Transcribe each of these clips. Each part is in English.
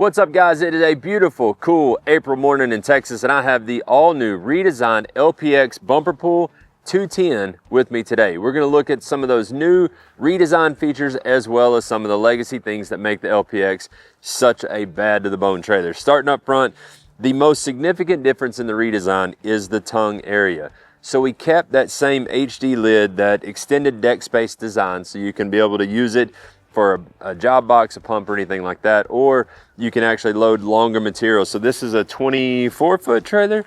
What's up, guys? It is a beautiful, cool April morning in Texas, and I have the all-new redesigned LPX bumper pull 210 with me today. We're going to look at some of those new redesigned features as well as some of the legacy things that make the LPX such a bad to the bone trailer. Starting up front, the most significant difference in the redesign is the tongue area. So we kept that same HD lid, that extended deck space design, so you can be able to use it for a job box, a pump, or anything like that, or you can actually load longer material. So this is a 24-foot trailer.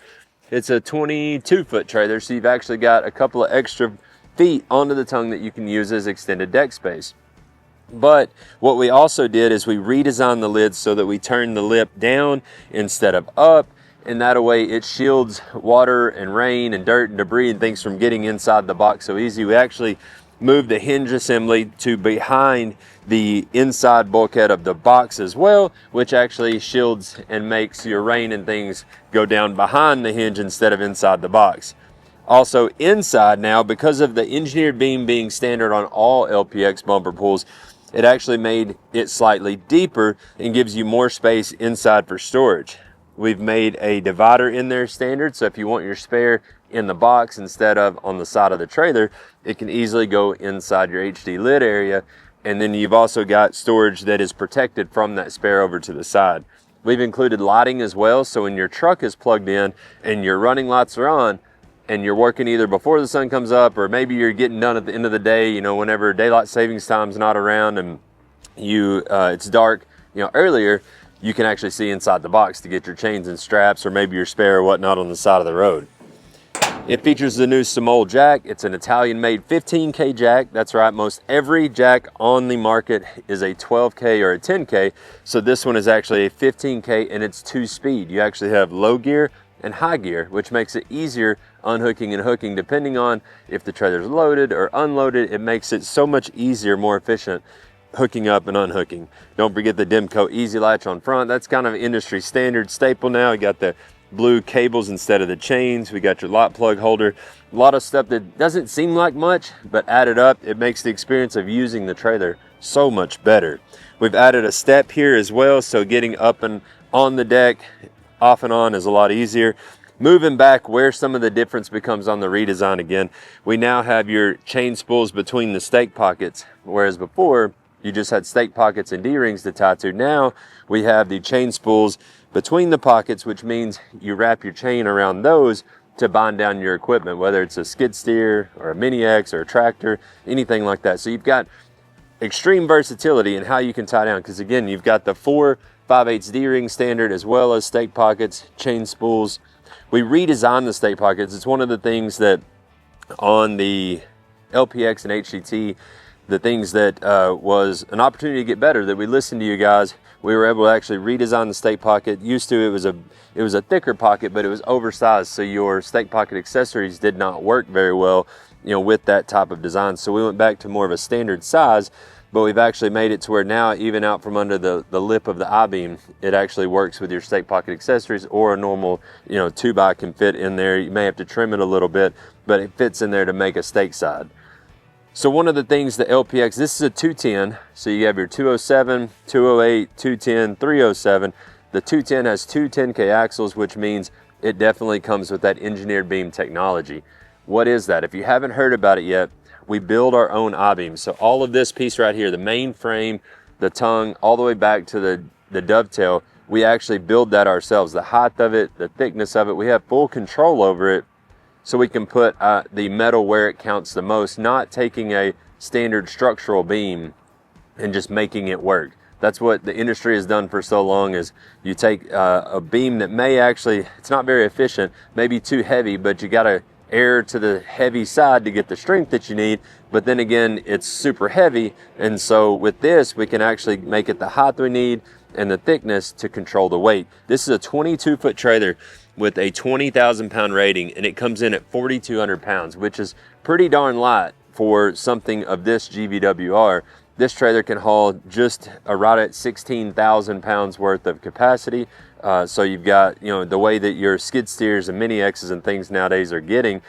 It's a 22-foot trailer, so you've actually got a couple of extra feet onto the tongue that you can use as extended deck space. But what we also did is we redesigned the lid so that we turn the lip down instead of up, and that way it shields water and rain and dirt and debris and things from getting inside the box so easy. We actually moved the hinge assembly to behind the inside bulkhead of the box as well, which actually shields and makes your rain and things go down behind the hinge instead of inside the box. Also inside now, because of the engineered beam being standard on all LPX bumper pulls, it actually made it slightly deeper and gives you more space inside for storage. We've made a divider in there standard, so if you want your spare in the box instead of on the side of the trailer, it can easily go inside your HD lid area. And then you've also got storage that is protected from that spare over to the side. We've included lighting as well, so when your truck is plugged in and your running lights are on and you're working either before the sun comes up, or maybe you're getting done at the end of the day, you know, whenever daylight savings time's not around and it's dark, you know, earlier, you can actually see inside the box to get your chains and straps, or maybe your spare or whatnot on the side of the road. It features the new Small jack. It's an Italian-made 15K jack. That's right, most every jack on the market is a 12K or a 10K. So this one is actually a 15K, and it's 2-speed. You actually have low gear and high gear, which makes it easier unhooking and hooking depending on if the trailer's loaded or unloaded. It makes it so much easier, more efficient hooking up and unhooking. Don't forget the Demco Easy Latch on front. That's kind of industry standard staple now. You got the blue cables instead of the chains. We got your lock plug holder. A lot of stuff that doesn't seem like much, but added up, it makes the experience of using the trailer so much better. We've added a step here as well, so getting up and on the deck, off and on, is a lot easier. Moving back, where some of the difference becomes on the redesign again, we now have your chain spools between the stake pockets, whereas before you just had stake pockets and D-rings to tie to. Now we have the chain spools between the pockets, which means you wrap your chain around those to bind down your equipment, whether it's a skid steer or a Mini X or a tractor, anything like that. So you've got extreme versatility in how you can tie down, because again, you've got the 4 5/8 D-ring standard as well as stake pockets, chain spools. We redesigned the stake pockets. It's one of the things that on the LPX and HCT, the things that was an opportunity to get better, that we listened to you guys. We were able to actually redesign the stake pocket. Used to, it was a thicker pocket, but it was oversized, so your stake pocket accessories did not work very well, you know, with that type of design. So we went back to more of a standard size, but we've actually made it to where now, even out from under the lip of the I-beam, it actually works with your stake pocket accessories, or a normal, you know, 2x can fit in there. You may have to trim it a little bit, but it fits in there to make a stake side. So one of the things, the LPX, this is a 210, so you have your 207, 208, 210, 307. The 210 has two 10K axles, which means it definitely comes with that engineered beam technology. What is that? If you haven't heard about it yet, we build our own I-beam. So all of this piece right here, the main frame, the tongue, all the way back to the dovetail, we actually build that ourselves. The height of it, the thickness of it, we have full control over it. So we can put the metal where it counts the most, not taking a standard structural beam and just making it work. That's what the industry has done for so long, is you take a beam that may actually, it's not very efficient, maybe too heavy, but you got to err to the heavy side to get the strength that you need. But then again, it's super heavy. And so with this, we can actually make it the height we need and the thickness to control the weight. This is a 22-foot trailer with a 20,000 pound rating, and it comes in at 4,200 pounds, which is pretty darn light for something of this GVWR. This trailer can haul just right at 16,000 pounds worth of capacity. So you've got, you know, the way that your skid steers and Mini X's and things nowadays are getting,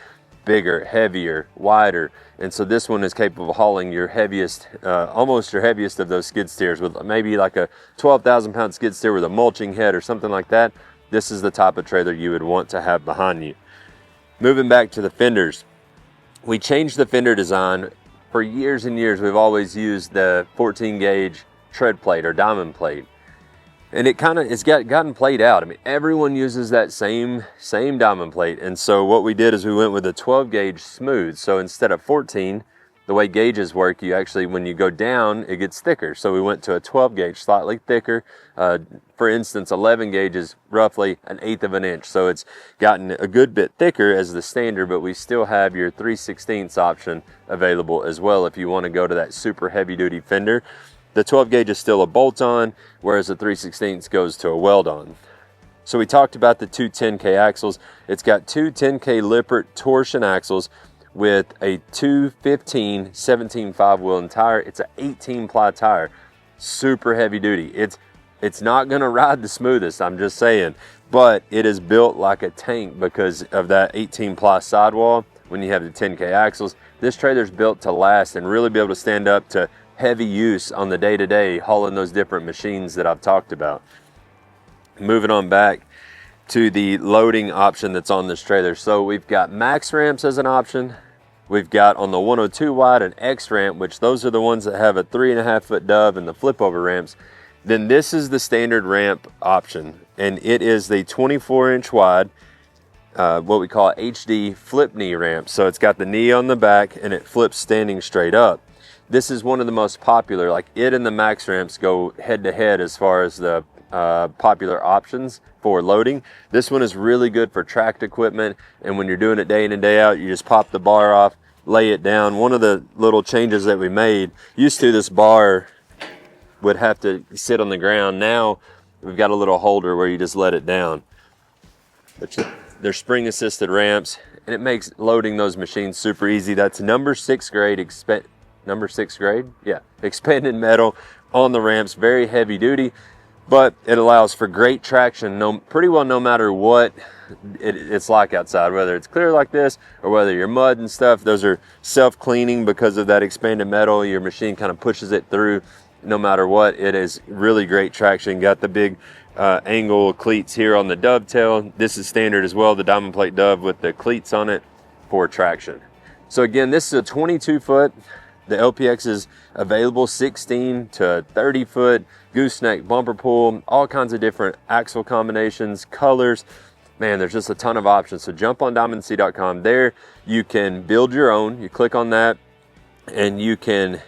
bigger, heavier, wider. And so this one is capable of hauling your heaviest, almost your heaviest of those skid steers, with maybe like a 12,000 pound skid steer with a mulching head or something like that. This is the type of trailer you would want to have behind you. Moving back to the fenders, we changed the fender design. For years and years, we've always used the 14 gauge tread plate or diamond plate. And it's gotten played out. I mean, everyone uses that same diamond plate. And so what we did is we went with a 12 gauge smooth. So instead of 14, the way gauges work, you actually, when you go down, it gets thicker. So we went to a 12 gauge, slightly thicker. For instance, 11 gauge is roughly 1/8 of an inch. So it's gotten a good bit thicker as the standard, but we still have your 3/16 option available as well if you want to go to that super heavy duty fender. The 12 gauge is still a bolt-on, whereas the 3/16 goes to a weld-on. So we talked about the two 10K axles. It's got two 10K Lippert torsion axles with a 215 17.5 wheel and tire. It's an 18 ply tire, super heavy duty. It's not gonna ride the smoothest, I'm just saying, but it is built like a tank because of that 18 ply sidewall. When you have the 10K axles, this trailer's built to last and really be able to stand up to heavy use on the day-to-day, hauling those different machines that I've talked about. Moving on back to the loading option that's on this trailer. So we've got max ramps as an option. We've got on the 102 wide an X ramp, which those are the ones that have a 3.5 foot dove and the flip over ramps. Then this is the standard ramp option, and it is the 24-inch wide, what we call HD flip knee ramp. So it's got the knee on the back and it flips standing straight up. This is one of the most popular, like it and the max ramps go head to head as far as the popular options for loading. This one is really good for tracked equipment, and when you're doing it day in and day out, you just pop the bar off, lay it down. One of the little changes that we made, used to this bar would have to sit on the ground. Now we've got a little holder where you just let it down. But they're spring assisted ramps, and it makes loading those machines super easy. That's number 6 grade expanded metal on the ramps, very heavy duty, but it allows for great traction pretty well no matter what it's like outside, whether it's clear like this or whether you're mud and stuff. Those are self-cleaning because of that expanded metal. Your machine kind of pushes it through no matter what. It is really great traction. Got the big angle cleats here on the dovetail. This is standard as well, the diamond plate dove with the cleats on it for traction. So again, this is a 22 foot. The LPX is available 16 to 30 foot, gooseneck bumper pull, all kinds of different axle combinations, colors. Man, there's just a ton of options. So jump on diamondc.com. There you can build your own. You click on that and you can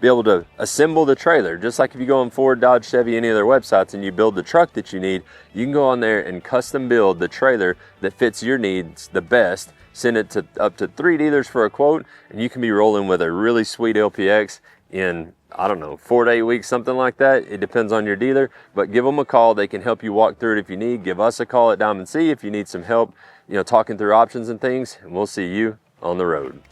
be able to assemble the trailer. Just like if you go on Ford, Dodge, Chevy, any of their websites and you build the truck that you need, you can go on there and custom build the trailer that fits your needs the best. Send it to up to 3 dealers for a quote, and you can be rolling with a really sweet LPX in, I don't know, 4 to 8 weeks, something like that. It depends on your dealer, but give them a call. They can help you walk through it if you need. Give us a call at Diamond C if you need some help, talking through options and things, and we'll see you on the road.